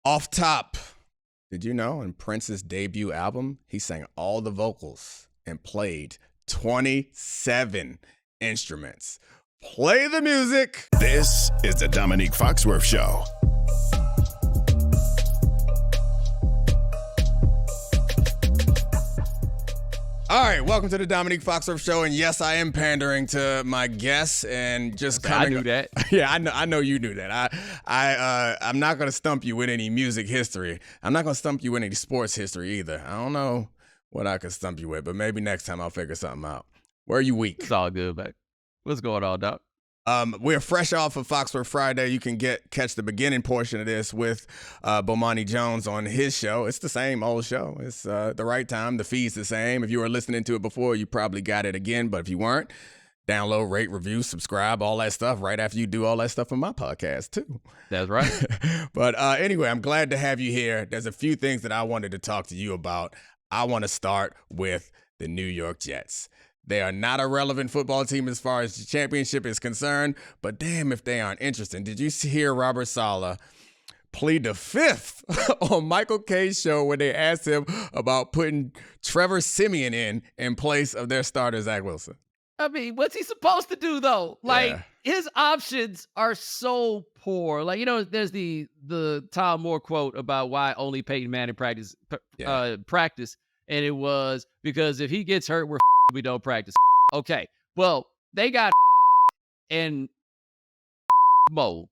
Off top, did you know in Prince's debut album, he sang all the vocals and played 27 instruments? Play the music. This is the Domonique Foxworth Show. All right, welcome to the Domonique Foxworth Show, and yes, I am pandering to my guests and just coming. I knew that. Yeah, I know you knew that. I'm not gonna stump you with any music history. I'm not gonna stump you with any sports history either. I don't know what I could stump you with, but maybe next time I'll figure something out. Where are you weak? It's all good, back. What's going on, Doc? We're fresh off of Foxworth Friday. You can catch the beginning portion of this with Bomani Jones on his show. It's the same old show. It's the right time. The feed's the same. If you were listening to it before, you probably got it again. But if you weren't, download, rate, review, subscribe, all that stuff right after you do all that stuff on my podcast, too. That's right. But anyway, I'm glad to have you here. There's a few things that I wanted to talk to you about. I want to start with the New York Jets. They are not a relevant football team as far as the championship is concerned, but damn if they aren't interesting. Did you hear Robert Saleh plead the fifth on Michael K's show when they asked him about putting Trevor Siemian in place of their starter, Zach Wilson? I mean, what's he supposed to do, though? Like, his options are so poor. Like, you know, there's the Tom Moore quote about why only Peyton Manning practice, and it was because if he gets hurt, we don't practice. Okay, well, they got and Mo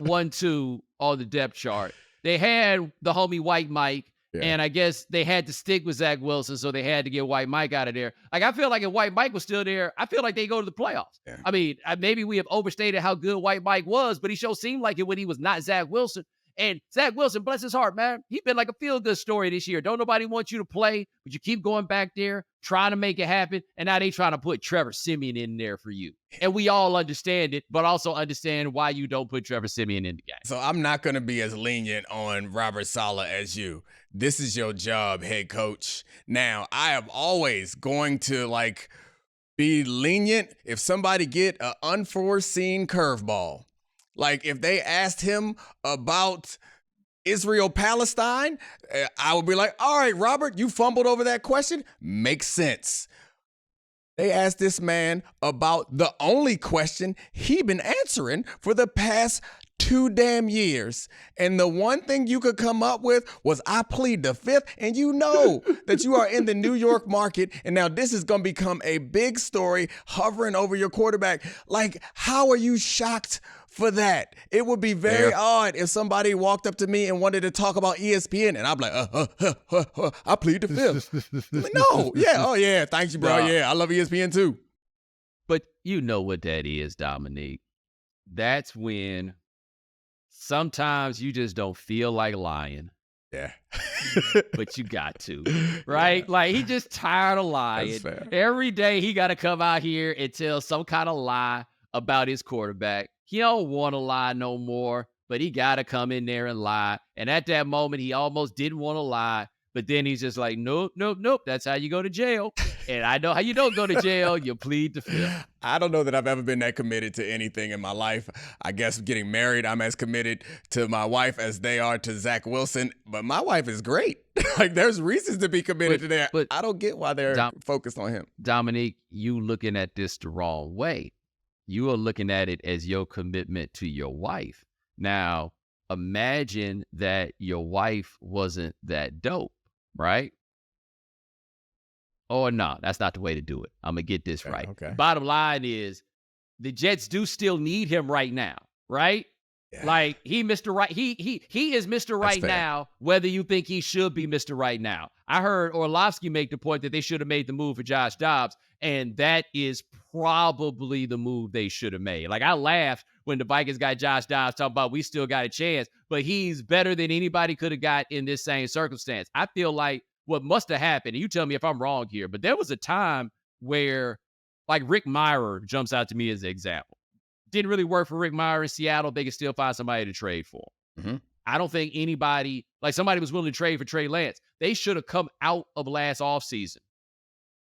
1-2 on the depth chart. They had the homie White Mike, and I guess they had to stick with Zach Wilson, so they had to get White Mike out of there. Like, I feel like if White Mike was still there, I feel like they go to the playoffs. Yeah. I mean, maybe we have overstated how good White Mike was, but he sure seemed like it when he was not Zach Wilson. And Zach Wilson, bless his heart, man, he's been like a feel-good story this year. Don't nobody want you to play, but you keep going back there, trying to make it happen, and now they trying to put Trevor Siemian in there for you. And we all understand it, but also understand why you don't put Trevor Siemian in the game. So I'm not going to be as lenient on Robert Saleh as you. This is your job, head coach. Now, I am always going to, be lenient if somebody get an unforeseen curveball. Like, if they asked him about Israel-Palestine, I would be like, all right, Robert, you fumbled over that question. Makes sense. They asked this man about the only question he been answering for the past 2 damn years. And the one thing you could come up with was, I plead the fifth. And you know that you are in the New York market. And now this is going to become a big story hovering over your quarterback. Like, how are you shocked for that? It would be very odd if somebody walked up to me and wanted to talk about ESPN, and I'm like, I plead the fifth. Like, no, thanks you, bro. Yeah, I love ESPN too. But you know what that is, Dominique. That's when sometimes you just don't feel like lying. Yeah. But you got to, right? Yeah. Like, he just tired of lying. That's fair. Every day he got to come out here and tell some kind of lie about his quarterback. He don't want to lie no more, but he got to come in there and lie. And at that moment, he almost didn't want to lie, but then he's just like, nope. That's how you go to jail. And I know how you don't go to jail. You plead the fifth. I don't know that I've ever been that committed to anything in my life. I guess getting married, I'm as committed to my wife as they are to Zach Wilson. But my wife is great. Like, there's reasons to be committed to that. But I don't get why they're focused on him. Dominique, you looking at this the wrong way. You are looking at it as your commitment to your wife. Now, imagine that your wife wasn't that dope, right? Or no, that's not the way to do it. I'm going to get this right. Okay. Bottom line is, the Jets do still need him right now, right? Yeah. Like, he Mr. Right. He is Mr. Right now, whether you think he should be Mr. Right now. I heard Orlovsky make the point that they should have made the move for Josh Dobbs, and that is probably the move they should have made. Like, I laughed when the Vikings got Josh Dobbs talking about we still got a chance, but he's better than anybody could have got in this same circumstance. I feel like what must have happened, and you tell me if I'm wrong here, but there was a time where, like, Rick Mirer jumps out to me as an example. Didn't really work for Rick Mirer in Seattle. They could still find somebody to trade for. Mm-hmm. I don't think anybody, like, somebody was willing to trade for Trey Lance. They should have come out of last offseason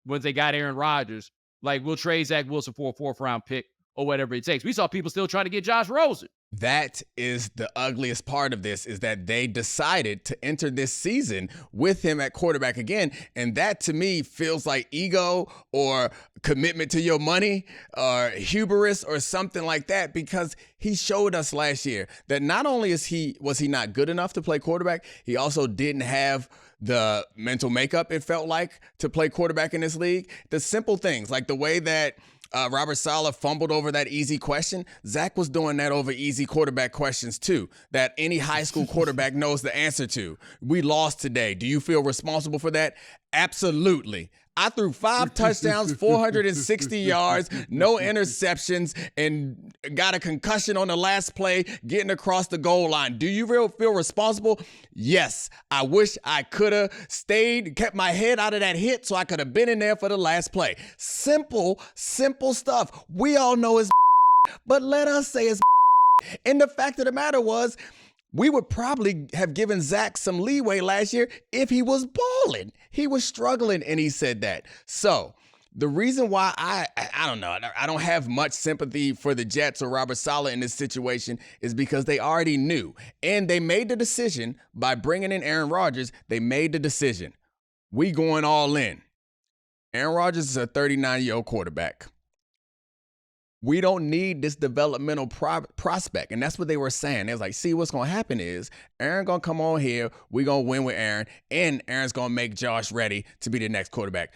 when they got Aaron Rodgers. Like, we'll trade Zach Wilson for a 4th-round pick or whatever it takes. We saw people still trying to get Josh Rosen. That is the ugliest part of this, is that they decided to enter this season with him at quarterback again. And that to me feels like ego or commitment to your money or hubris or something like that, because he showed us last year that not only was he not good enough to play quarterback, he also didn't have the mental makeup, it felt like, to play quarterback in this league. The simple things like the way that Robert Saleh fumbled over that easy question. Zach was doing that over easy quarterback questions too, that any high school quarterback knows the answer to. We lost today. Do you feel responsible for that? Absolutely. I threw 5 touchdowns, 460 yards, no interceptions, and got a concussion on the last play getting across the goal line. Do you feel responsible? Yes. I wish I could have stayed, kept my head out of that hit so I could have been in there for the last play. Simple stuff. We all know it's but let us say it's and the fact of the matter was, we would probably have given Zach some leeway last year if he was balling. He was struggling, and he said that. So the reason why I don't know, I don't have much sympathy for the Jets or Robert Saleh in this situation is because they already knew. And they made the decision by bringing in Aaron Rodgers. They made the decision. We going all in. Aaron Rodgers is a 39-year-old quarterback. We don't need this developmental prospect. And that's what they were saying. They was like, see, what's going to happen is Aaron going to come on here. We're going to win with Aaron. And Aaron's going to make Josh ready to be the next quarterback.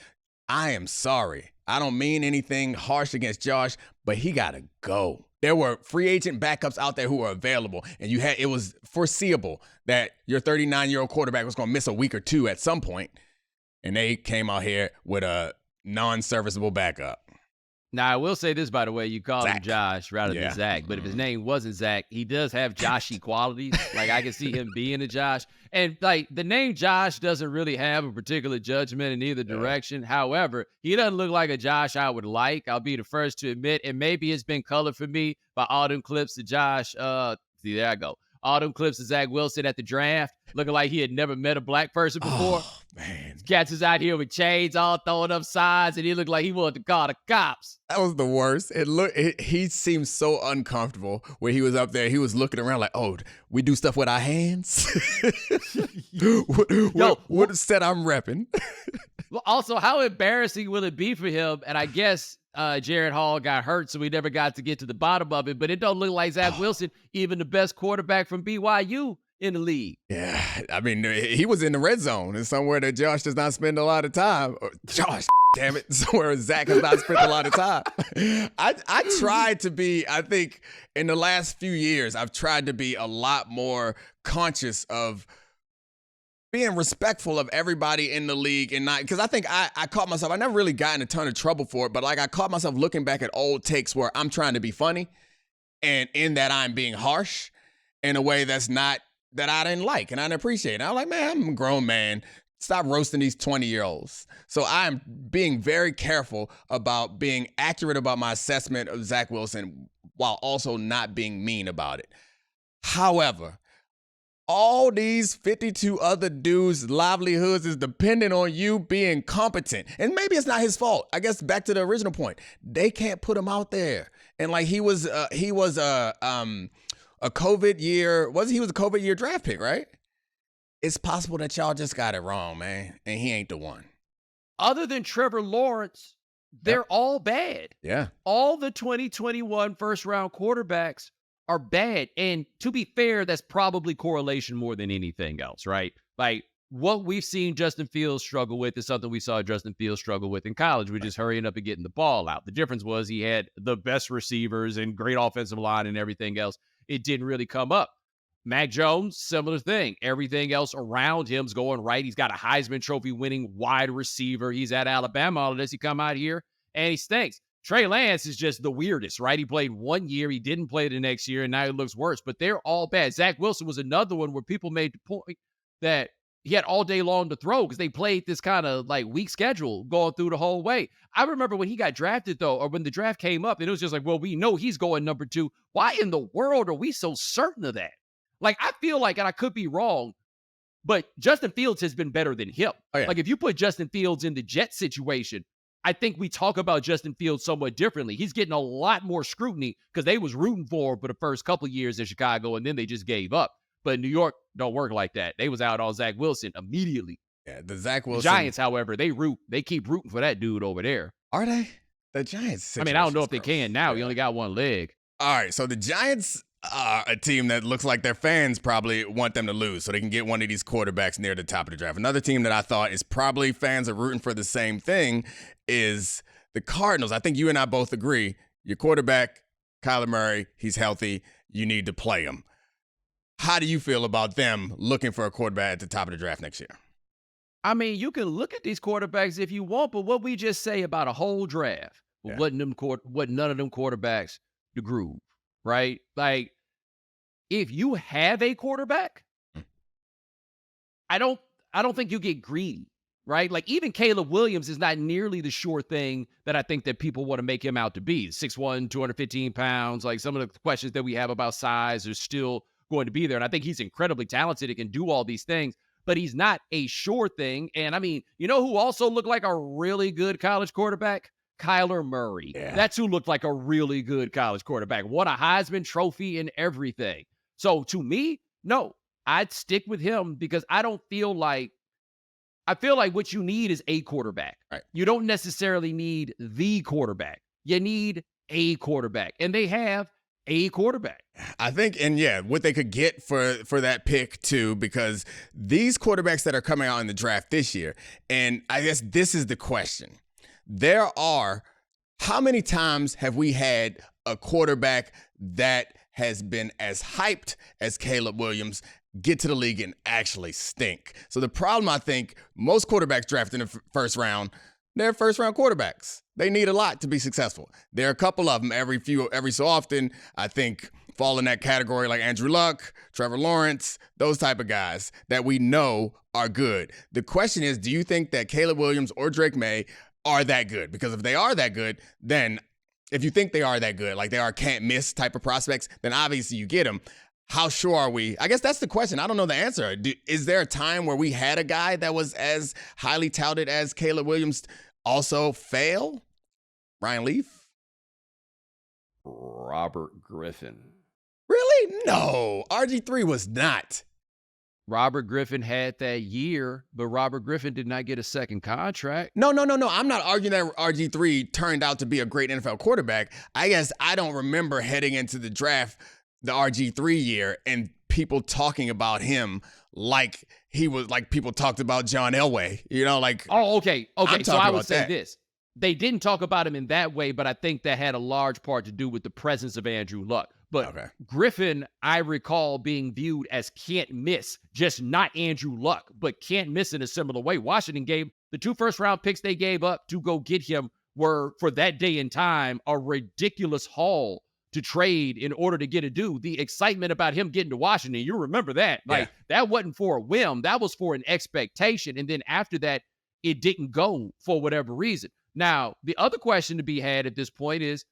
I am sorry. I don't mean anything harsh against Josh, but he got to go. There were free agent backups out there who were available. And it was foreseeable that your 39-year-old quarterback was going to miss a week or two at some point. And they came out here with a non-serviceable backup. Now, I will say this, by the way, you called Zach. him Josh rather than Zach, but if his name wasn't Zach, he does have Joshy qualities. Like, I can see him being a Josh. And, like, the name Josh doesn't really have a particular judgment in either direction. However, he doesn't look like a Josh I would like. I'll be the first to admit, and maybe it's been colored for me by all them clips of Josh. See, there I go. All them clips of Zach Wilson at the draft, looking like he had never met a black person before. Oh, man. Cats is out here with chains all throwing up signs, and he looked like he wanted to call the cops. That was the worst. He seemed so uncomfortable when he was up there. He was looking around like, oh, we do stuff with our hands? What set I'm repping? Well, also, how embarrassing will it be for him? And I guess Jared Hall got hurt, so we never got to get to the bottom of it. But it don't look like Zach Wilson, even the best quarterback from BYU in the league. Yeah, I mean, he was in the red zone and somewhere that Josh does not spend a lot of time. Josh, damn it, somewhere Zach has not spent a lot of time. I tried to be, I think, in the last few years, I've tried to be a lot more conscious of being respectful of everybody in the league, and not, because I think I caught myself, I never really got in a ton of trouble for it, but like I caught myself looking back at old takes where I'm trying to be funny, and in that I'm being harsh in a way that I didn't like and I didn't appreciate. And I'm like, man, I'm a grown man. Stop roasting these 20-year-olds. So I'm being very careful about being accurate about my assessment of Zach Wilson while also not being mean about it. However, all these 52 other dudes' livelihoods is dependent on you being competent. And maybe it's not his fault. I guess back to the original point. They can't put him out there. And like he was a COVID year, he was a COVID year draft pick, right? It's possible that y'all just got it wrong, man. And he ain't the one. Other than Trevor Lawrence, they're all bad. Yeah. All the 2021 first-round quarterbacks are bad. And to be fair, that's probably correlation more than anything else, right? Like, what we've seen Justin Fields struggle with is something we saw Justin Fields struggle with in college, which is hurrying up and getting the ball out. The difference was he had the best receivers and great offensive line and everything else. It didn't really come up. Mac Jones, similar thing. Everything else around him's going right. He's got a Heisman Trophy winning wide receiver. He's at Alabama. All of this, he come out here and he stinks. Trey Lance is just the weirdest, right? He played 1 year. He didn't play the next year, and now he looks worse. But they're all bad. Zach Wilson was another one where people made the point that he had all day long to throw because they played this kind of like weak schedule going through the whole way. I remember when he got drafted, though, or when the draft came up, and it was just like, well, we know he's going number 2. Why in the world are we so certain of that? Like, I feel like, and I could be wrong, but Justin Fields has been better than him. Oh, yeah. Like, if you put Justin Fields in the Jets situation, I think we talk about Justin Fields somewhat differently. He's getting a lot more scrutiny because they was rooting for him for the first couple of years in Chicago, and then they just gave up. But New York don't work like that. They was out on Zach Wilson immediately. Yeah, the Zach Wilson. The Giants, however, they keep rooting for that dude over there. Are they? The Giants. I mean, I don't know if they can now. He only got one leg. All right, so the Giants are a team that looks like their fans probably want them to lose so they can get one of these quarterbacks near the top of the draft. Another team that I thought is probably fans are rooting for the same thing is the Cardinals. I think you and I both agree. Your quarterback, Kyler Murray, he's healthy. You need to play him. How do you feel about them looking for a quarterback at the top of the draft next year? I mean, you can look at these quarterbacks if you want, but what we just say about a whole draft, wasn't none of them quarterbacks the groove, right? Like, if you have a quarterback, I don't think you get greedy, right? Like, even Caleb Williams is not nearly the sure thing that I think that people want to make him out to be. 6'1", 215 pounds. Like, some of the questions that we have about size are still going to be there. And I think he's incredibly talented and can do all these things, but he's not a sure thing. And I mean, you know who also looked like a really good college quarterback? Kyler Murray. Yeah. That's who looked like a really good college quarterback. Won a Heisman Trophy and everything. So to me, no, I'd stick with him because I feel like what you need is a quarterback. Right. You don't necessarily need the quarterback. You need a quarterback. And they have a quarterback. I think, and yeah, what they could get for that pick too, because these quarterbacks that are coming out in the draft this year, and I guess this is the question. How many times have we had a quarterback that has been as hyped as Caleb Williams get to the league and actually stink? So the problem, I think, most quarterbacks drafted in the first round, they're first-round quarterbacks. They need a lot to be successful. There are a couple of them every so often, I think, fall in that category, like Andrew Luck, Trevor Lawrence, those type of guys that we know are good. The question is, do you think that Caleb Williams or Drake May are that good? Because if they are that good, then if you think they are that good, like they are can't-miss type of prospects, then obviously you get them. How sure are we? I guess that's the question. I don't know the answer. Is there a time where we had a guy that was as highly touted as Caleb Williams also fail? Ryan Leaf? Robert Griffin. Really? No. RG3 was not. Robert Griffin had that year, but Robert Griffin did not get a second contract. No. I'm not arguing that RG3 turned out to be a great NFL quarterback. I guess I don't remember heading into the draft the RG3 year and people talking about him like he was like people talked about John Elway, like. Oh, okay. So I would say this. They didn't talk about him in that way, but I think that had a large part to do with the presence of Andrew Luck. But okay. Griffin, I recall being viewed as can't miss, just not Andrew Luck, but can't miss in a similar way. Washington gave the 2 first-round picks they gave up to go get him were, for that day and time, a ridiculous haul to trade in order to get a dude. The excitement about him getting to Washington, you remember that. Like, that wasn't for a whim. That was for an expectation. And then after that, it didn't go for whatever reason. Now, the other question to be had at this point is,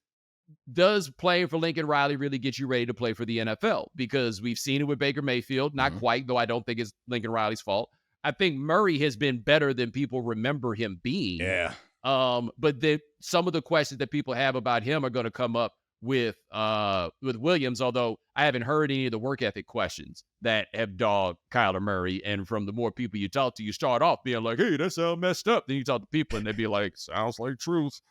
does playing for Lincoln Riley really get you ready to play for the NFL? Because we've seen it with Baker Mayfield, not quite, though I don't think it's Lincoln Riley's fault. I think Murray has been better than people remember him being. Yeah. But some of the questions that people have about him are going to come up with Williams, although I haven't heard any of the work ethic questions that have dogged Kyler Murray. And from the more people you talk to, you start off being like, hey, that sounds messed up. Then you talk to people and they'd be like, sounds like truth.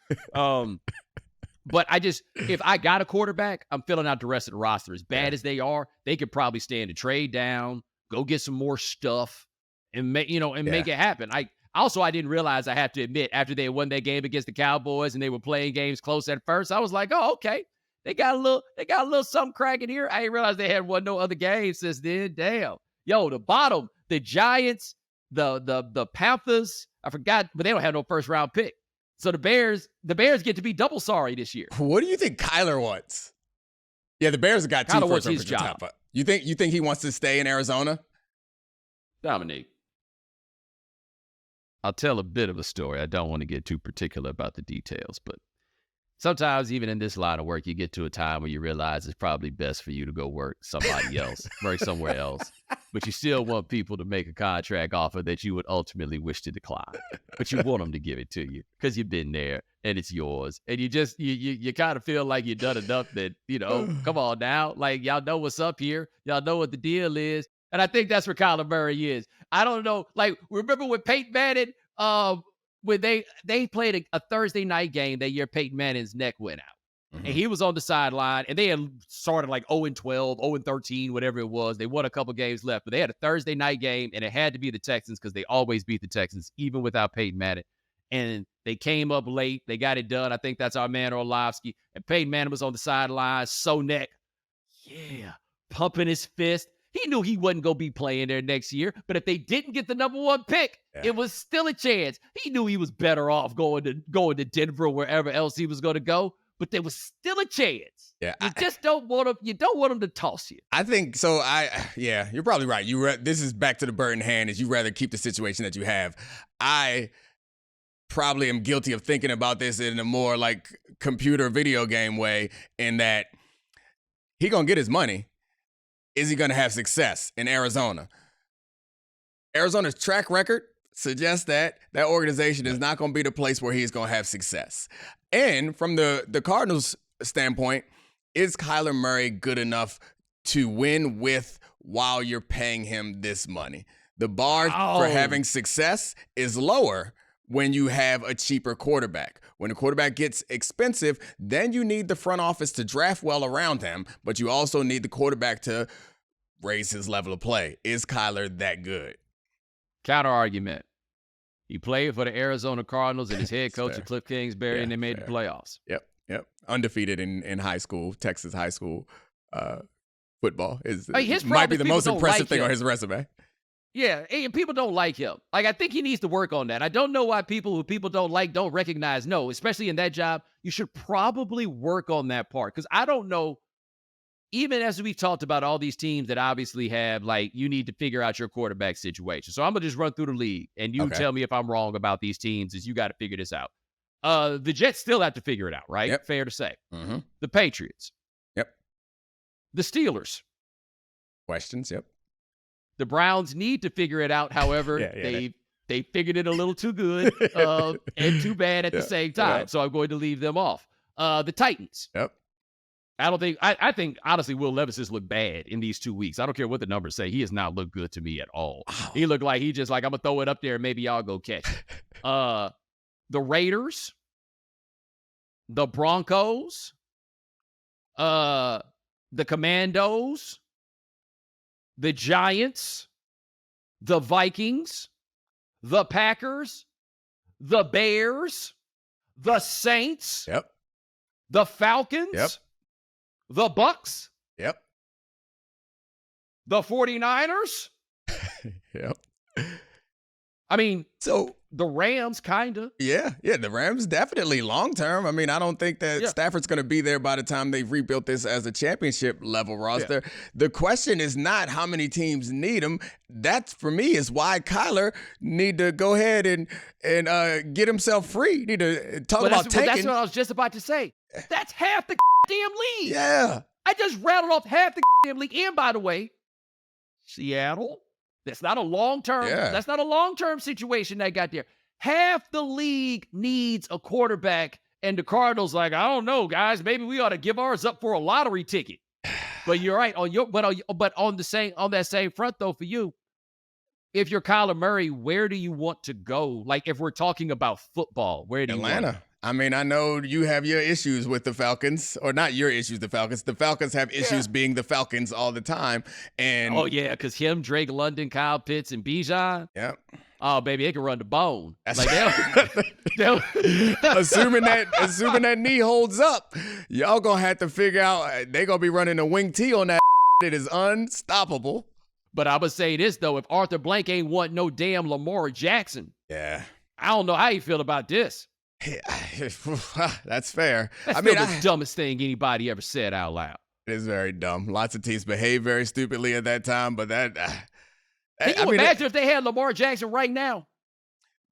But if I got a quarterback, I'm filling out the rest of the roster. As bad as they are, they could probably stand a trade down, go get some more stuff, and make it happen. I didn't realize, I have to admit, after they won that game against the Cowboys and they were playing games close at first, I was like, oh, okay. They got a little something cracking here. I didn't realize they had won no other games since then. Damn. Yo, the bottom, the Giants, the Panthers, I forgot, but they don't have no first round pick. So the Bears get to be double sorry this year. What do you think Kyler wants? Yeah, the Bears have got 2 first round picks. You think he wants to stay in Arizona? Domonique, I'll tell a bit of a story. I don't want to get too particular about the details, but sometimes even in this line of work, you get to a time where you realize it's probably best for you to go work somebody else, work somewhere else. but you still want people to make a contract offer that you would ultimately wish to decline. But you want them to give it to you because you've been there and it's yours. And you kind of feel like you've done enough that, come on now. Like, y'all know what's up here. Y'all know what the deal is. And I think that's where Kyler Murray is. I don't know. Like, remember when Peyton Manning, when they played a Thursday night game that year, Peyton Manning's neck went out. Mm-hmm. And he was on the sideline, and they had started like 0-12, 0-13, whatever it was. They won a couple games left, but they had a Thursday night game, and it had to be the Texans because they always beat the Texans, even without Peyton Manning. And they came up late. They got it done. I think that's our man Orlovsky. And Peyton Manning was on the sideline, neck. Yeah, pumping his fist. He knew he wasn't going to be playing there next year, but if they didn't get the number one pick, it was still a chance. He knew he was better off going to Denver or wherever else he was going to go. But there was still a chance. Yeah, you just don't want them. You don't want them to toss you. I think so. You're probably right. This is back to the bird in hand. Is you rather keep the situation that you have. I probably am guilty of thinking about this in a more like computer video game way. In that he gonna get his money. Is he gonna have success in Arizona? Arizona's track record suggests that organization is not going to be the place where he's going to have success. And from the Cardinals' standpoint, is Kyler Murray good enough to win with while you're paying him this money? The bar for having success is lower when you have a cheaper quarterback. When a quarterback gets expensive, then you need the front office to draft well around him, but you also need the quarterback to raise his level of play. Is Kyler that good? Counter argument. He played for the Arizona Cardinals, and his head coach is Cliff Kingsbury, and they made the playoffs. Yep. Undefeated in high school, Texas high school football might be the most impressive thing on his resume. Yeah, and people don't like him. Like, I think he needs to work on that. I don't know why people who people don't like don't recognize. No, especially in that job, you should probably work on that part because I don't know. Even as we've talked about all these teams that obviously have, like, you need to figure out your quarterback situation. So I'm going to just run through the league, and you tell me if I'm wrong about these teams, is you got to figure this out. The Jets still have to figure it out, right? Yep. Fair to say. Mm-hmm. The Patriots. Yep. The Steelers. Questions, yep. The Browns need to figure it out. However, they figured it a little too good and too bad at the same time. Yep. So I'm going to leave them off. The Titans. Yep. I think, honestly, Will Levis has looked bad in these 2 weeks. I don't care what the numbers say. He has not looked good to me at all. Oh. He looked like he just like, I'm going to throw it up there and maybe y'all go catch it. The Raiders, the Broncos, the Commandos, the Giants, the Vikings, the Packers, the Bears, the Saints, the Falcons, the Bucks, the 49ers. I mean, so the Rams, kind of. Yeah, the Rams definitely long term. I mean, I don't think that Stafford's going to be there by the time they've rebuilt this as a championship level roster. Yeah. The question is not how many teams need him. That, for me, is why Kyler need to go ahead and get himself free. Need to talk about tanking. That's what I was just about to say. That's half the damn league. Yeah. I just rattled off half the damn league. And by the way, Seattle. That's not a long-term. Yeah. That's not a long-term situation that got there. Half the league needs a quarterback, and the Cardinals like, I don't know, guys. Maybe we ought to give ours up for a lottery ticket. But you're right but on that same front though, for you, if you're Kyler Murray, where do you want to go? Like, if we're talking about football, where do you want? Atlanta. I mean, I know you have your issues with the Falcons, or not your issues, the Falcons. The Falcons have issues being the Falcons all the time. And because him, Drake London, Kyle Pitts, and Bijan. Yep. Oh, baby, they can run the bone. That's like they'll assuming that knee holds up, y'all gonna have to figure out they're gonna be running a wing T on that. It is unstoppable. But I would say this though: if Arthur Blank ain't want no damn Lamar Jackson, I don't know how you feel about this. That's fair. That's the dumbest thing anybody ever said out loud. It is very dumb. Lots of teams behaved very stupidly at that time, but that. Can you imagine if they had Lamar Jackson right now?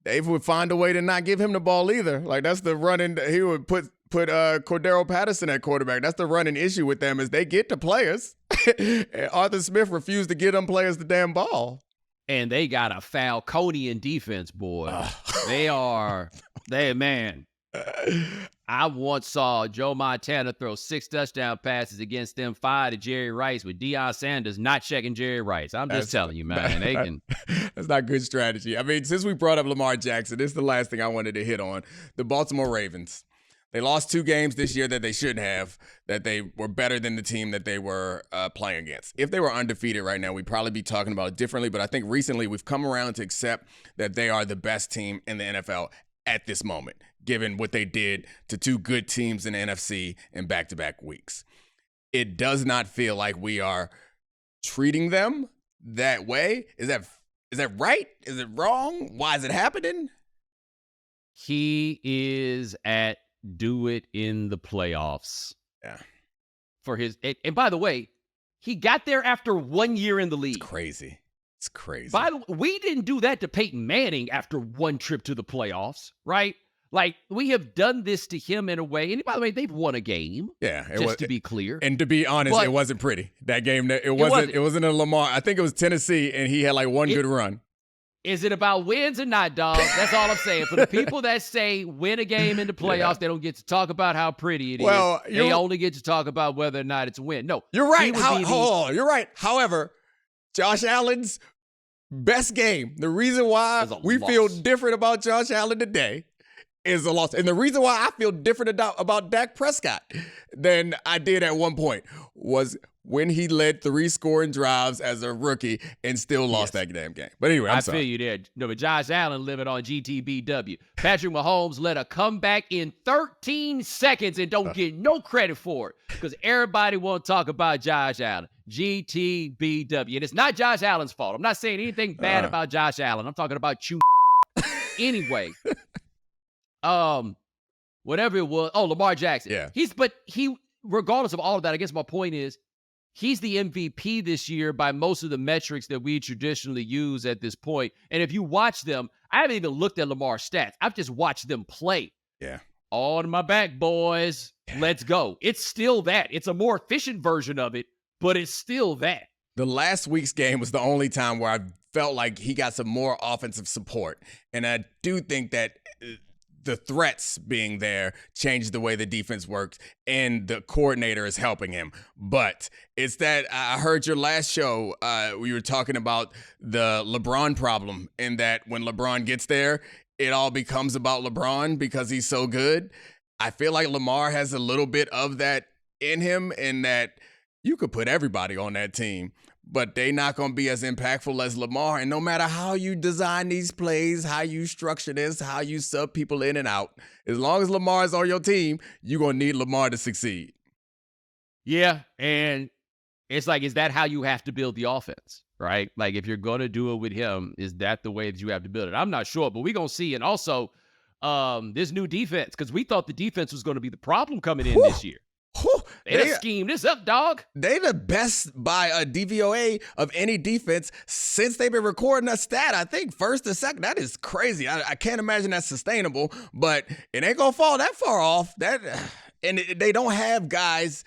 They would find a way to not give hing the ball either. Like, that's the running. He would put Cordero Patterson at quarterback. That's the running issue with them is they get the players. And Arthur Smith refused to give them players the damn ball. And they got a Falconian defense, boy. Man. I once saw Joe Montana throw 6 touchdown passes against them, 5 to Jerry Rice, with Deion Sanders not checking Jerry Rice. I'm just telling you, man. That's not good strategy. I mean, since we brought up Lamar Jackson, this is the last thing I wanted to hit on. The Baltimore Ravens. They lost 2 games this year that they shouldn't have, that they were better than the team that they were playing against. If they were undefeated right now, we'd probably be talking about it differently, but I think recently we've come around to accept that they are the best team in the NFL at this moment, given what they did to 2 good teams in the NFC in back-to-back weeks. It does not feel like we are treating them that way. Is that right? Is it wrong? Why is it happening? He is at do it in the playoffs. Yeah. For his, and by the way, he got there after 1 year in the league. It's crazy. It's crazy. By the way, we didn't do that to Peyton Manning after 1 trip to the playoffs, right? Like, we have done this to him in a way. And by the way, they've won a game. Yeah. To be clear. And to be honest, it wasn't pretty. That game, it wasn't a Lamar. I think it was Tennessee, and he had like one good run. Is it about wins or not, dog? That's all I'm saying. For the people that say win a game in the playoffs, they don't get to talk about how pretty it is. They only get to talk about whether or not it's a win. No. You're right. You're right. However, Josh Allen's best game, the reason why we feel different about Josh Allen today is a loss. And the reason why I feel different about Dak Prescott than I did at one point was when he led 3 scoring drives as a rookie and still lost that damn game. But anyway, I'm sorry. I feel you there. No, but Josh Allen living on GTBW. Patrick Mahomes led a comeback in 13 seconds and don't get no credit for it because everybody want to talk about Josh Allen. GTBW. And it's not Josh Allen's fault. I'm not saying anything bad about Josh Allen. I'm talking about you. Anyway. Whatever it was. Oh, Lamar Jackson. Yeah. He, regardless of all of that, I guess my point is, he's the MVP this year by most of the metrics that we traditionally use at this point. And if you watch them, I haven't even looked at Lamar's stats. I've just watched them play. Yeah. On my back, boys. Let's go. It's still that. It's a more efficient version of it, but it's still that. The last week's game was the only time where I felt like he got some more offensive support. And I do think that the threats being there changed the way the defense works, and the coordinator is helping him. But it's that I heard your last show, we were talking about the LeBron problem, in that when LeBron gets there, it all becomes about LeBron because he's so good. I feel like Lamar has a little bit of that in him, in that you could put everybody on that team, but they not going to be as impactful as Lamar. And no matter how you design these plays, how you structure this, how you sub people in and out, as long as Lamar is on your team, you're going to need Lamar to succeed. Yeah, and it's like, is that how you have to build the offense, right? Like, if you're going to do it with him, is that the way that you have to build it? I'm not sure, but we're going to see. And also, this new defense, because we thought the defense was going to be the problem coming in this year. They schemed this up, dog. They the best by a DVOA of any defense since they've been recording a stat. I think first or second. That is crazy. I can't imagine that's sustainable, but it ain't gonna fall that far off. And they don't have guys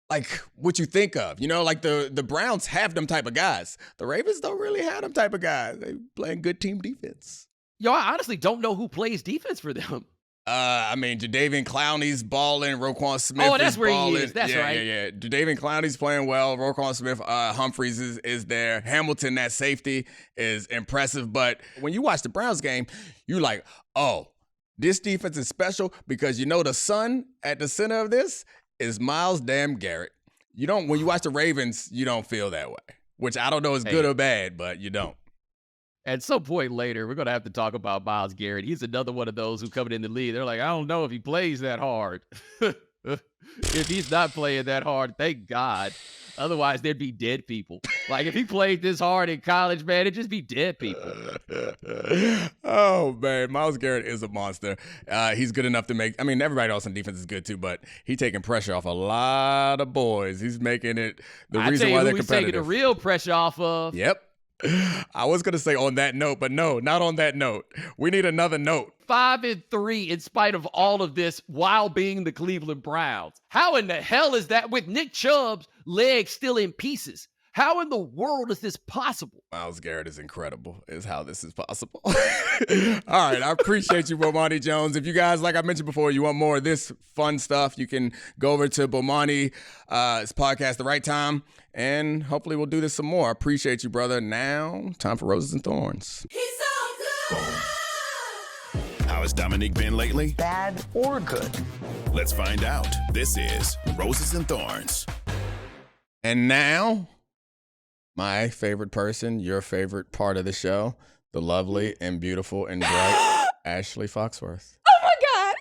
like what you think of. You know, like the Browns have them type of guys. The Ravens don't really have them type of guys. They playing good team defense. Yo, I honestly don't know who plays defense for them. I mean, Jadeveon Clowney's balling. Roquan Smith that's is where balling. he is. That's right. Yeah. Jadeveon Clowney's playing well. Roquan Smith, Humphreys is there. Hamilton, that safety, is impressive. But when you watch the Browns game, you're like, oh, this defense is special because you know the sun at the center of this is Myles damn Garrett. When you watch the Ravens, you don't feel that way, which I don't know is good or bad, but you don't. At some point later, we're going to have to talk about Myles Garrett. He's another one of those who coming in the league. They're like, I don't know if he plays that hard. If he's not playing that hard, thank God. Otherwise, there'd be dead people. Like, if he played this hard in college, man, it'd just be dead people. Oh, man. Myles Garrett is a monster. He's good enough to make – I mean, everybody else on defense is good too, but he's taking pressure off a lot of boys. He's making it the reason why they're competitive. He's taking the real pressure off of. Yep. I was going to say on that note, but no, not on that note. We need another note. 5-3 in spite of all of this while being the Cleveland Browns. How in the hell is that with Nick Chubb leg still in pieces. How in the world is this possible? Myles Garrett is incredible, is how this is possible. All right, I appreciate you, Bomani Jones. If you guys, like I mentioned before, you want more of this fun stuff, you can go over to Bomani's podcast, The Right Time, and hopefully we'll do this some more. I appreciate you, brother. Now, time for Roses and Thorns. He's so good. How has Domonique been lately? Bad or good? Let's find out. This is Roses and Thorns. And now, my favorite person, your favorite part of the show, the lovely and beautiful and bright Ashley Foxworth. Oh my God.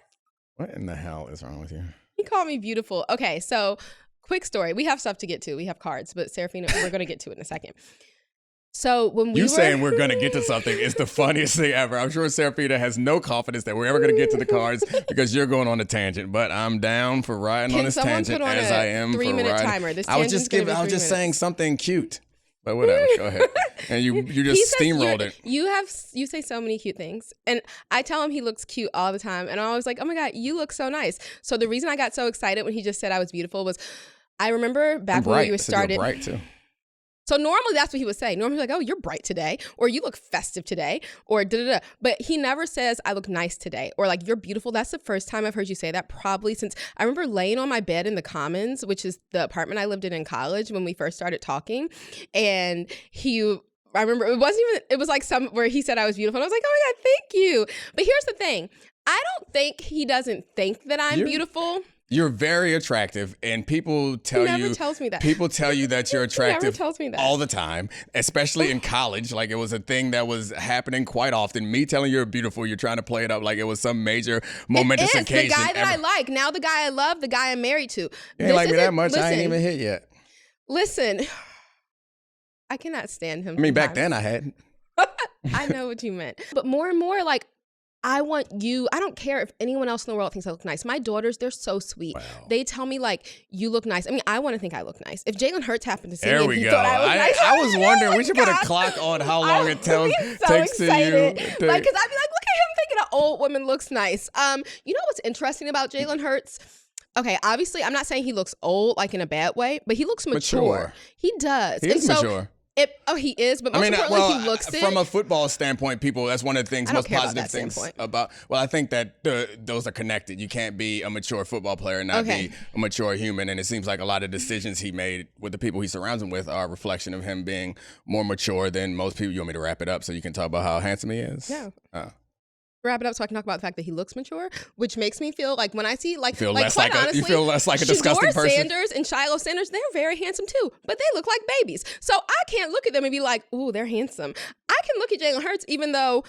What in the hell is wrong with you? He called me beautiful. Okay, so quick story. We have stuff to get to. We have cards, but Serafina, we're going to get to it in a second. So when we saying we're going to get to something is the funniest thing ever. I'm sure Serafina has no confidence that we're ever going to get to the cards because you're going on a tangent. But I'm down for riding on this tangent as I am for riding. 3-minute timer. This I was just saying something cute. But whatever, go ahead. And you just steamrolled it. You say so many cute things. And I tell him he looks cute all the time. And I'm always like, oh my God, you look so nice. So the reason I got so excited when he just said I was beautiful was I remember back when you started. You're bright too. So normally that's what he would say. Normally he's like, oh, you're bright today, or you look festive today, or da-da-da. But he never says, I look nice today, or like, you're beautiful. That's the first time I've heard you say that, probably since I remember laying on my bed in the Commons, which is the apartment I lived in college when we first started talking. And I remember it was like where he said I was beautiful. And I was like, oh my God, thank you. But here's the thing. I don't think he doesn't think that I'm beautiful. You're very attractive, and people tell you tells me that. People tell you that you're attractive He never tells me that. all the time, especially in college. Like, it was a thing that was happening quite often. Me telling you're beautiful, you're trying to play it up like it was some major momentous occasion. The guy that I like, now the guy I love, the guy I'm married to. You ain't like me that much. I ain't even hit yet. Listen, I cannot stand him. I mean, back then I had. I know what you meant. But more and more, like, I want you. I don't care if anyone else in the world thinks I look nice. My daughters, they're so sweet. Wow. They tell me, like, you look nice. I mean, I want to think I look nice. If Jalen Hurts happened to see me and he thought I looked nice. I was wondering, we should put a clock on how long it takes to you. Like, because I'd be like, look at him thinking an old woman looks nice. You know what's interesting about Jalen Hurts? Okay, obviously, I'm not saying he looks old, like in a bad way, but he looks mature. He does. He is mature. He is, but most importantly, he looks it. From a football standpoint, that's one of the things, most positive things about, I think that those are connected. You can't be a mature football player and not be a mature human. And it seems like a lot of decisions he made with the people he surrounds him with are a reflection of him being more mature than most people. You want me to wrap it up so you can talk about how handsome he is? Yeah. Wrap it up so I can talk about the fact that he looks mature, which makes me feel like when I see honestly, you feel less like a disgusting person. Sanders and Shiloh Sanders, they're very handsome too, but they look like babies. So I can't look at them and be like, ooh, they're handsome. I can look at Jalen Hurts even though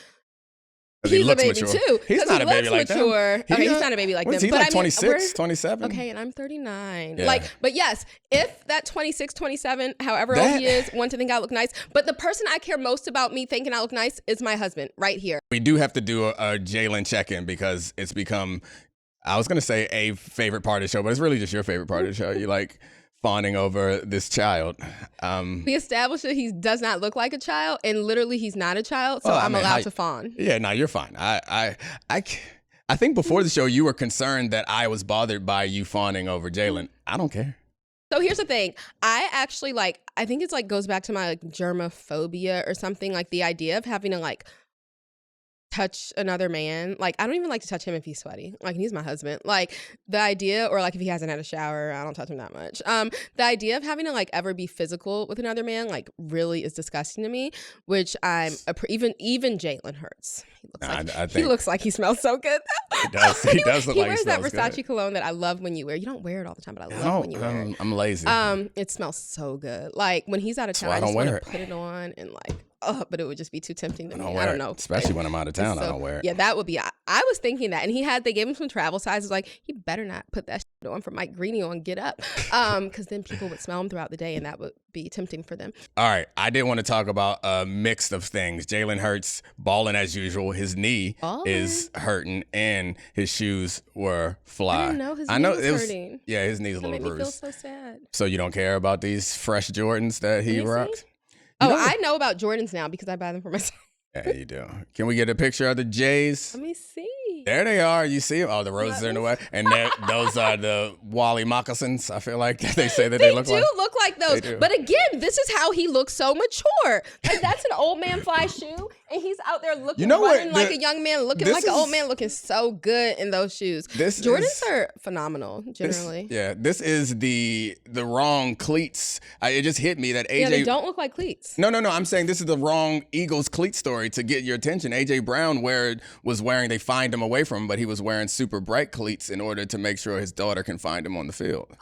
he's a baby mature. too. He's not a baby like them. Okay, he's not a baby like them. He's like 26, 27. Okay, and I'm 39. Yeah. But yes, if that 26, 27, however old he is, want to think I look nice. But the person I care most about me thinking I look nice is my husband right here. We do have to do a Jalen check-in because it's become, I was going to say a favorite part of the show, but it's really just your favorite part of the show. You like fawning over this child. We established that he does not look like a child, and literally he's not a child, so I'm allowed to fawn. Yeah, no, you're fine. I think before the show you were concerned that I was bothered by you fawning over Jalen. I don't care. So here's the thing. I actually I think it's goes back to my germophobia or something, like the idea of having to touch another man. I don't even like to touch him if he's sweaty. He's my husband. The idea, or if he hasn't had a shower, I don't touch him that much. The idea of having to ever be physical with another man really is disgusting to me, which even Jalen Hurts. He looks like he smells so good. He does. He does look like he smells good. He wears that Versace cologne that I love when you wear. You don't wear it all the time, but I love when you wear it. I'm lazy. It smells so good. When he's out of town, I just want to put it on and but it would just be too tempting to me. I don't know. Especially when I'm out of town, I don't wear it. Yeah, that would be. I was thinking that, and they gave him some travel sizes. He better not put that shit on for Mike Greeny on Get Up, because then people would smell him throughout the day, and that would be tempting for them. All right, I did want to talk about a mix of things. Jalen Hurts balling as usual. His knee is hurting, and his shoes were fly. I didn't know his knee was hurting. Yeah, his knee's a little bruised. Made me feel so sad. So you don't care about these fresh Jordans that he rocked? I know about Jordans now because I buy them for myself. Yeah, you do. Can we get a picture of the J's? Let me see. me. There they are. You see them. Oh, the roses are in the way. And those are the Wally moccasins, I feel like they say that they look like. They do look like those. But again, this is how he looks so mature. Like, that's an old man fly shoe, and he's out there looking running like a young man, looking like an old man, looking so good in those shoes. Jordans are phenomenal, generally. This is the wrong cleats. It just hit me that AJ. Yeah, they don't look like cleats. No. I'm saying this is the wrong Eagles cleat story to get your attention. AJ Brown was wearing, they fined him away from him, but he was wearing super bright cleats in order to make sure his daughter can find him on the field.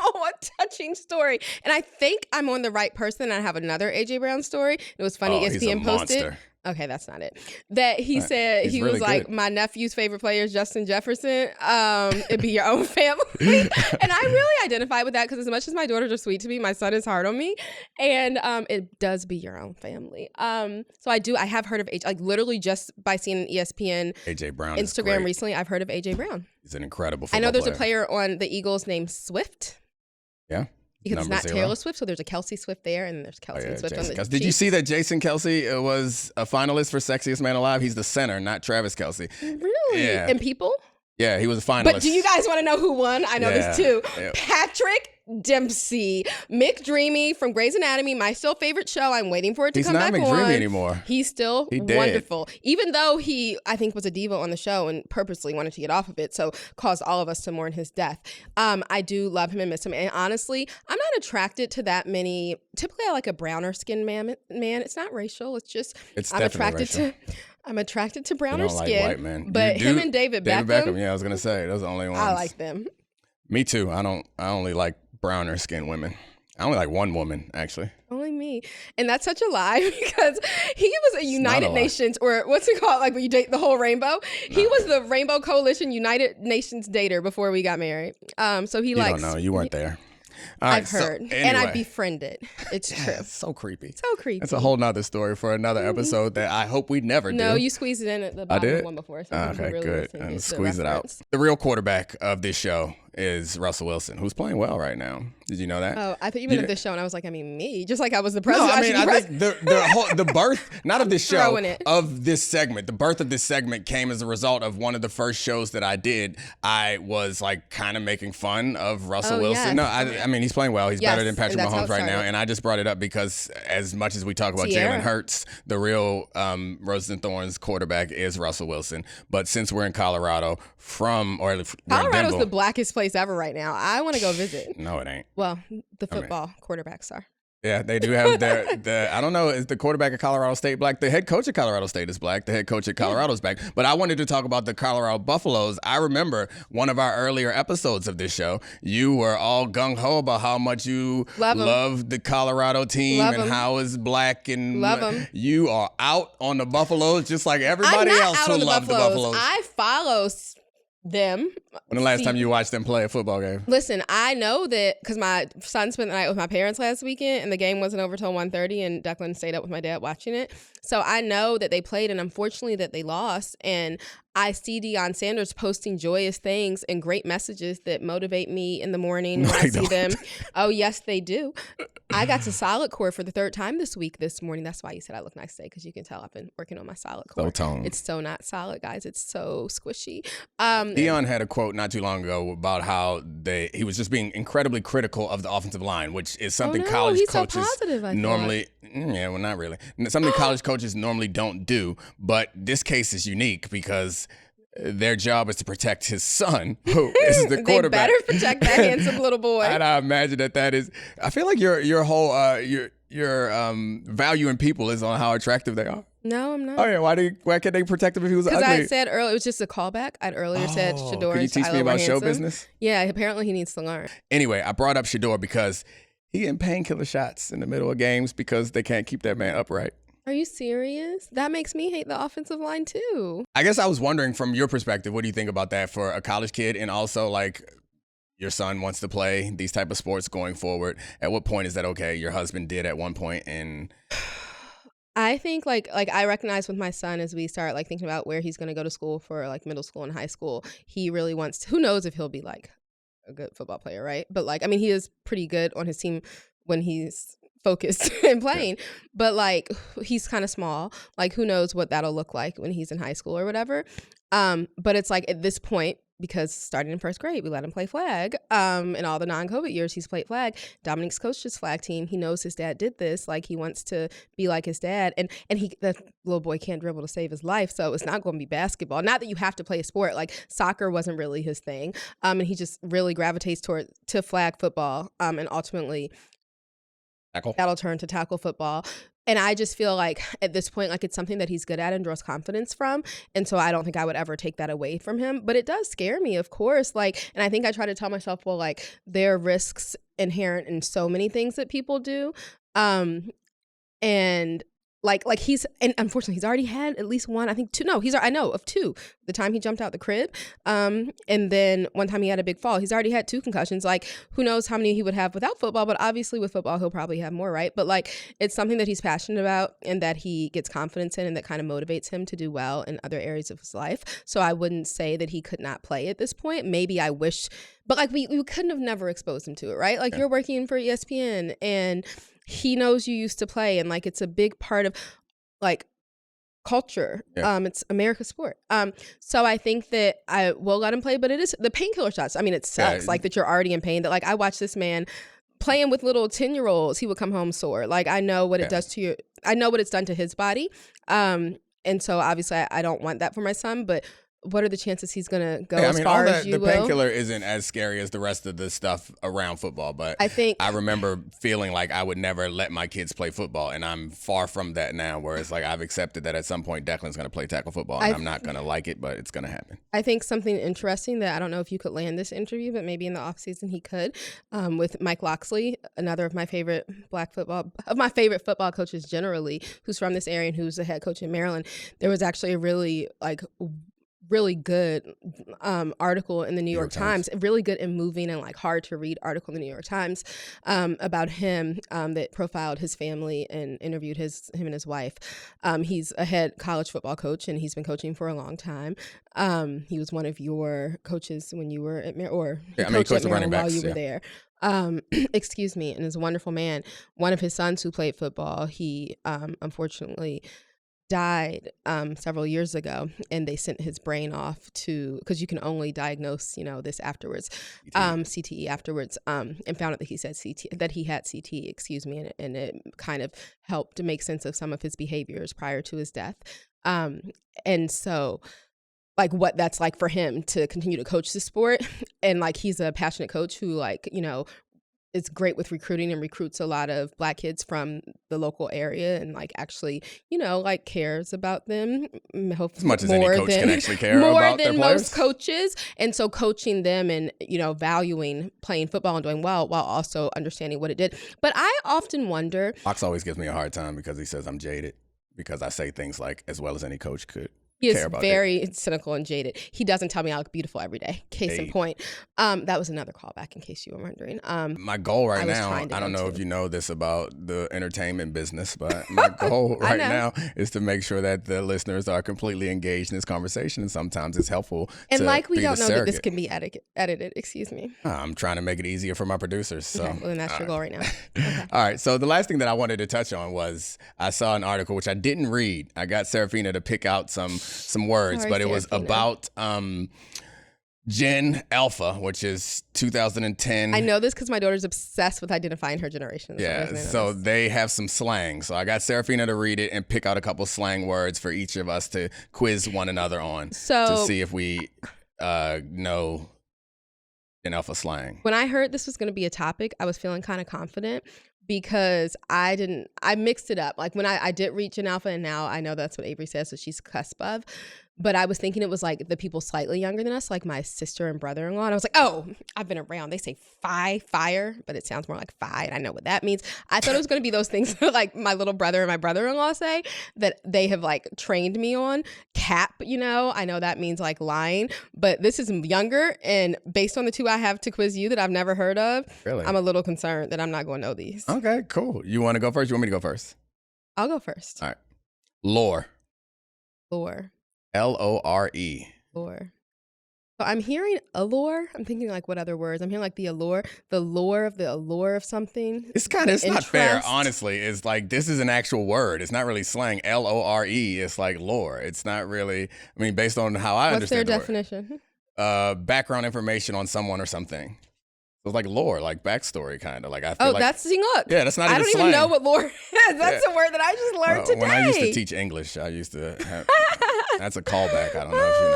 Oh, a touching story. And I think I'm on the right person. I have another AJ Brown story. It was funny. ESPN he's a posted. monster. Okay, that's not it. That he said he really was like, good. my nephew's favorite player is Justin Jefferson. It'd be your own family. And I really identify with that because as much as my daughters are sweet to me, my son is hard on me. And it does be your own family. So I have heard of AJ, like literally just by seeing an ESPN AJ Brown Instagram recently, I've heard of AJ Brown. He's an incredible football I know there's player. a player on the Eagles named Swift. Yeah. Because Number it's not 0. Taylor Swift, so there's a Kelsey Swift there, and there's Kelsey Swift on the Kelsey. Did you see that Jason Kelsey was a finalist for Sexiest Man Alive? He's the center, not Travis Kelsey. Really? Yeah. And people? Yeah, he was a finalist. But do you guys want to know who won? I know this too. Yeah. Patrick Dempsey. Mick Dreamy from Grey's Anatomy, my still favorite show. I'm waiting for it to come back on. He's not McDreamy anymore. He's still dead. wonderful. Even though he, I think, was a diva on the show and purposely wanted to get off of it, so caused all of us to mourn his death. I do love him and miss him. And honestly, I'm not attracted to that many. Typically, I like a browner skinned man. It's not racial. It's just I'm attracted to browner don't like skin. white men. But You him do? and David David Beckham. Beckham. Yeah, I was gonna say those are the only ones. I like them. Me too. I only like browner skinned women. I only like one woman, actually. Only me. And that's such a lie because he was a United not a lie. Nations, or what's it called? Like when you date the whole rainbow. He was the Rainbow Coalition United Nations dater before we got married. So he You likes. don't know. You weren't there. All right, I've heard. So, And I anyway. befriended. It's true. It's so creepy. So creepy. That's a whole nother story for another episode that I hope we never do. No, you squeezed it in at the bottom did? of one before. So Okay, really good. listen to And the squeeze it out. reference. The real quarterback of this show is Russell Wilson, who's playing well right now. Did you know that? Oh, I thought you meant of this show, and I was like, I mean, me. Just like I was the No, president. I mean, should be I president. think the birth, not of this show, Throwing it. of this segment. The birth of this segment came as a result of one of the first shows that I did. I was like kind of making fun of Russell Wilson. yes. No, I mean, he's playing well. He's better than Patrick and that's how Mahomes it right now. started. And I just brought it up because as much as we talk about Sierra. Jalen Hurts, the real Roses and Thorns quarterback is Russell Wilson. But since we're in Colorado, Colorado's Denver, the blackest place ever right now. I want to go visit. No, it ain't. Well, the football quarterbacks are. Yeah, they do have the I don't know, is the quarterback of Colorado State black? The head coach of Colorado State is black. The head coach at Colorado's black. But I wanted to talk about the Colorado Buffaloes. I remember one of our earlier episodes of this show, you were all gung-ho about how much you love the Colorado team and how it's black and Love 'em. You are out on the Buffaloes just like everybody I'm not else out who on the loves the Buffaloes. Buffaloes. I follow them. When the last time you watched them play a football game? Listen, I know that because my son spent the night with my parents last weekend and the game wasn't over till 1:30 and Declan stayed up with my dad watching it. So I know that they played and unfortunately that they lost. And I see Deion Sanders posting joyous things and great messages that motivate me in the morning when I see them. Oh, yes, they do. I got to solid core for the third time this morning. That's why you said I look nice today, because you can tell I've been working on my solid core. So toned. It's so not solid, guys. It's so squishy. Deion had a quote not too long ago about how he was just being incredibly critical of the offensive line, which is something college he's so coaches positive, I normally, well, not really. Something college coaches normally don't do, but this case is unique because their job is to protect his son, who is the quarterback. They better protect that handsome little boy. And I imagine that is. I feel like your whole value in people is on how attractive they are. No, I'm not. Oh yeah, why can't they protect him if he was ugly? Because I said earlier, it was just a callback. I'd earlier said Shador. Can you teach me about show business? Yeah, apparently he needs to learn. Anyway, I brought up Shador because he getting painkiller shots in the middle of games because they can't keep that man upright. Are you serious? That makes me hate the offensive line too. I guess I was wondering from your perspective, what do you think about that for a college kid, and also like your son wants to play these type of sports going forward? At what point is that okay? Your husband did at one point, and I think like I recognize with my son as we start like thinking about where he's going to go to school for like middle school and high school, he really wants to, who knows if he'll be like a good football player, right? But like, I mean, he is pretty good on his team when he's focused and playing. But like, he's kind of small. Like, who knows what that'll look like when he's in high school or whatever. But it's like at this point, because starting in first grade, we let him play flag. In all the non-COVID years, he's played flag. Dominique's coached his flag team. He knows his dad did this. Like, he wants to be like his dad. And the little boy can't dribble to save his life. So it's not going to be basketball. Not that you have to play a sport. Like, soccer wasn't really his thing. And he just really gravitates to flag football. And ultimately, that'll turn to tackle football. And I just feel like at this point, like, it's something that he's good at and draws confidence from. And so I don't think I would ever take that away from him. But it does scare me, of course. Like, and I think I try to tell myself, well, like, there are risks inherent in so many things that people do. And like he's, and unfortunately he's already had at least one, I think two, no, I know of two. The time he jumped out the crib, and then one time he had a big fall. He's already had 2 concussions. Like, who knows how many he would have without football, but obviously with football he'll probably have more, right? But like, it's something that he's passionate about and that he gets confidence in and that kind of motivates him to do well in other areas of his life. So I wouldn't say that he could not play at this point. Maybe I wish, but like, we couldn't have never exposed him to it, right? Like, you're working for ESPN and he knows you used to play, and like, it's a big part of like culture. It's America's sport. So I think that I will let him play, but it is the painkiller shots. I mean, it sucks like that you're already in pain. That like, I watched this man playing with little 10-year-olds. He would come home sore. Like, I know what it does to you. I know what it's done to his body. And so obviously I don't want that for my son, but what are the chances he's going to go as far as you will? The painkiller isn't as scary as the rest of the stuff around football, but I remember feeling like I would never let my kids play football, and I'm far from that now, where it's like I've accepted that at some point Declan's going to play tackle football, and I'm not going to like it, but it's going to happen. I think something interesting that I don't know if you could land this interview, but maybe in the offseason he could, with Mike Locksley, another of my favorite football coaches generally, who's from this area and who's the head coach in Maryland. There was actually a really good article in the New York Times, really good and moving and like hard to read article in the New York Times about him that profiled his family and interviewed him and his wife. He's a head college football coach and he's been coaching for a long time. He was one of your coaches when you were at coached at Maryland while you were there. Excuse me, and is a wonderful man. One of his sons who played football, he unfortunately died several years ago, and they sent his brain off to, because you can only diagnose this afterwards, CTE afterwards, and found out that he had CTE, excuse me, and it kind of helped to make sense of some of his behaviors prior to his death, and so like what that's like for him to continue to coach the sport, and like he's a passionate coach who is great with recruiting and recruits a lot of Black kids from the local area and like actually, like cares about them. As much as any coach can actually care about their players. More than most coaches. And so coaching them and, valuing playing football and doing well while also understanding what it did. But I often wonder. Fox always gives me a hard time because he says I'm jaded because I say things like as well as any coach could. He is very cynical and jaded. He doesn't tell me I look beautiful every day. Case in point. That was another callback in case you were wondering. My goal right now, I don't know if you know this about the entertainment business, but my goal right now is to make sure that the listeners are completely engaged in this conversation. And sometimes it's helpful. And like we don't know that this can be edited. Excuse me. I'm trying to make it easier for my producers. So. Okay, well, then that's your goal right now. Okay. All right. So the last thing that I wanted to touch on was I saw an article, which I didn't read. I got Serafina to pick out some words, but it was about Gen Alpha, which is 2010. I know this because my daughter's obsessed with identifying her generation. So they have some slang. So I got Serafina to read it and pick out a couple slang words for each of us to quiz one another on to see if we know Gen Alpha slang. When I heard this was going to be a topic, I was feeling kind of confident because I mixed it up. Like when I did reach Gen Alpha, and now I know that's what Avery says, so she's cusp of. But I was thinking it was like the people slightly younger than us, like my sister and brother-in-law. And I was like, oh, I've been around. They say fire, but it sounds more like fi, and I know what that means. I thought it was going to be those things like my little brother and my brother-in-law say that they have like trained me on. Cap, I know that means like lying, but this is younger. And based on the two I have to quiz you that I've never heard of, really? I'm a little concerned that I'm not going to know these. Okay, cool. You want to go first? You want me to go first? I'll go first. All right. Lore. Lore. Lore. Lore. I'm hearing allure. I'm thinking like what other words? I'm hearing like the allure of something. It's not fair, honestly. It's like, this is an actual word. It's not really slang. LORE. It's like lore. It's not really, I mean, based on how I understand What's their definition? Background information on someone or something. So it's like lore, like backstory, kind of. Like, I feel like, that's, see, look. Yeah, that's not even I don't slang. even know what lore is. That's a word that I just learned today. When I used to teach English, I used to have, that's a callback. I don't know if you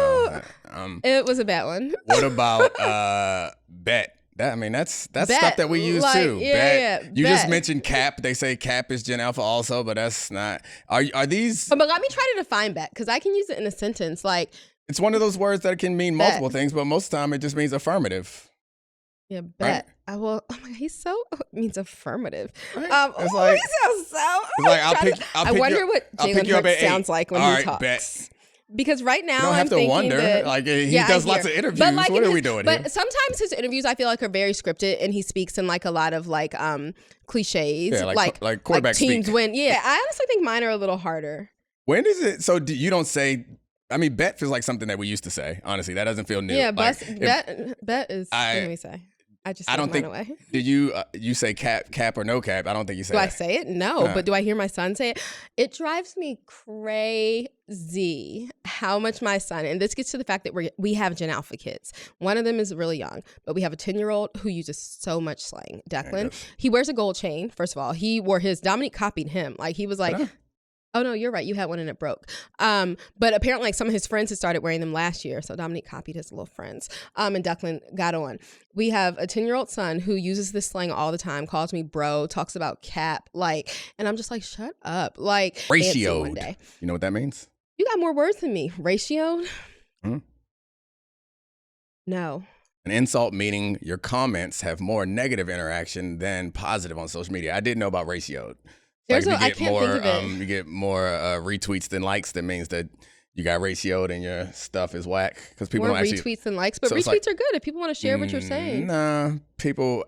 know. It was a bad one. What about bet? That's Bet, stuff that we use like, too. yeah, Bet. yeah, You bet. just mentioned cap. They say cap is Gen Alpha also, but that's not. Are these? But let me try to define bet, because I can use it in a sentence. Like, It's one of those words that can mean Bet. multiple things, but most of the time it just means affirmative. yeah, bet. Right. Oh my God, it means affirmative. Right. It's like- he sounds so. It's like, I'll trying pick- to- I'll I pick wonder you- what I'll pick Jalen you up Hurts at 8. sounds like when All he right, talks. bet. Because right now You don't I'm have to thinking wonder. that, Like, he yeah, does I lots hear. of interviews. But like What are we doing But here? sometimes his interviews I feel like are very scripted, and he speaks in like a lot of like cliches. Yeah, like quarterback teams speak. win. Yeah, I honestly think mine are a little harder. When is it? So you don't say. I mean, bet feels like something that we used to say. Honestly, that doesn't feel new. Yeah, Like, bet is. What do we say? I just. I don't mine think. Away. Did you say cap or no cap? I don't think you say. Do that. I say it? No, but do I hear my son say it? It drives me crazy how much my son, and this gets to the fact that we have Gen Alpha kids. One of them is really young, but we have a 10-year-old who uses so much slang. Declan, he wears a gold chain. First of all, he wore his. Dominique copied him. Like, he was like. Oh no, you're right. You had one and it broke. But apparently, like, some of his friends had started wearing them last year. So Dominique copied his little friends. And Declan got on. We have a 10-year-old son who uses this slang all the time, calls me bro, talks about cap, like, and I'm just like, shut up. Like, Ratioed. one day. You know what that means? You got more words than me. Ratioed? Hmm? No. An insult meaning your comments have more negative interaction than positive on social media. I didn't know about ratioed. There's Like, I can't think of it. you get more retweets than likes. That means that you got ratioed and your stuff is whack because people More don't actually. retweets than likes, but So it's retweets like- are good if people want to share what you're saying. Nah, people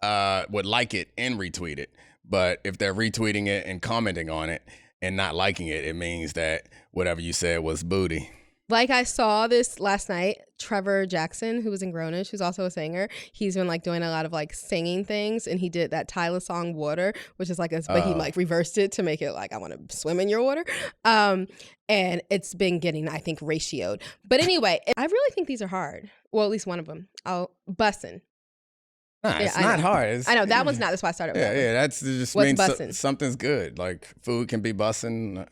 would like it and retweet it, but if they're retweeting it and commenting on it and not liking it, it means that whatever you said was booty. Like, I saw this last night, Trevor Jackson, who was in Grownish, who's also a singer. He's been like doing a lot of like singing things, and he did that Tyler song "Water," which is like but he like reversed it to make it like, I want to swim in your water. And it's been getting, I think, ratioed. But anyway, I really think these are hard. Well, at least one of them. Bussin'. Nah, Yeah, it's I not know. hard. It's, I know that one's not. That's why I started with Yeah, that one. yeah, that's just What's means bussin'? Something's good. Like, food can be bussin'.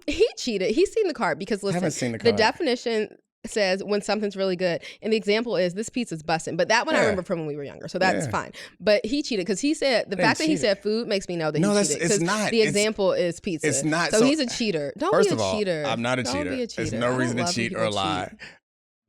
He cheated. He's seen the card because listen, haven't seen the the card. definition says when something's really good, and the example is this pizza's bussin'. But that one I Yeah. remember from when we were younger, so that's Yeah. fine. But he cheated because he said the didn't fact that he cheat. said food makes me know that No, he that's- cheated. it's 'cause not. The It's- example is pizza. it's not. So So- he's a cheater. Don't First be a of all, cheater. I'm not a Don't cheater. be a There's cheater. no I don't reason to love when cheat or people lie. cheat.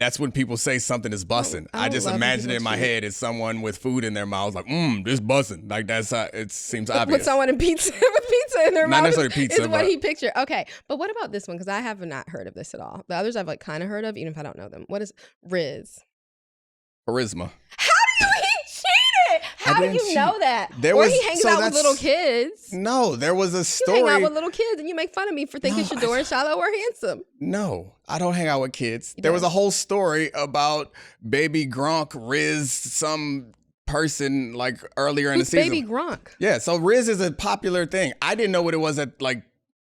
That's when people say something is bussin'. I I don't just love when imagine it in people my cheat. head as someone with food in their mouth, like, this bussin'. Like, that's how it seems obvious. With someone in pizza with pizza in their Not mouth necessarily pizza, is what but- he pictured. Okay, but what about this one? Because I have not heard of this at all. The others I've like kind of heard of, even if I don't know them. What is Riz? Charisma. How do you he cheated? How do didn't you cheat. know that? There or was- he hangs so out with that's- little kids. No, there was a You story. hang out with little kids and you make fun of me for thinking No, Shador and Shiloh were handsome. No, I don't hang out with kids. There was a whole story about baby Gronk, Riz, some person like earlier in Who's the season. baby Gronk? Yeah, so Riz is a popular thing. I didn't know what it was at like,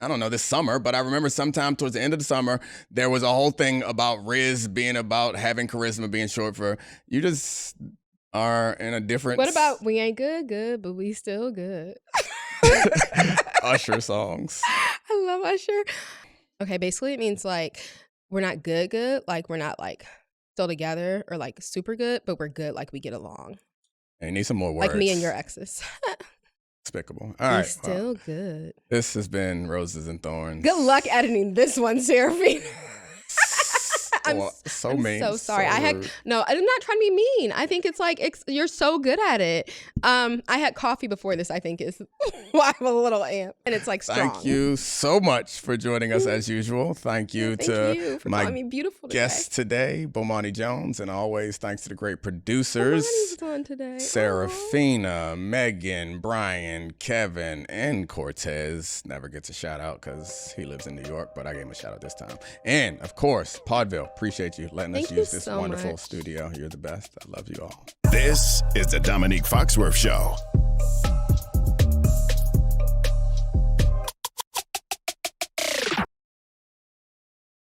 I don't know, this summer, but I remember sometime towards the end of the summer, there was a whole thing about Riz being about having charisma, being short for, you just are in a different What about we ain't good, but we still good? Usher songs. I love Usher. Okay, basically it means like we're not good, like we're not like still together or like super good, but we're good, like we get along. I need some more words. Like me and your exes. Despicable. All We right. still good. This has been Roses and Thorns. Good luck editing this one, Seraphine. I'm so I'm mean. so sorry. so I'm rude. not trying to be mean. I think it's like you're so good at it. I had coffee before this. I think is why I'm a little amp, and it's like strong. Thank you so much for joining us as usual. Thank you Thank to you for my calling me beautiful today. guest today, Bomani Jones, and always thanks to the great producers, Bomani's on today. Aw. Serafina, Megan, Brian, Kevin, and Cortez. Never gets a shout out because he lives in New York, but I gave him a shout out this time. And of course, Podville. Appreciate you letting us Thank you use this so wonderful much. studio. You're the best. I love you all. This is the Domonique Foxworth Show.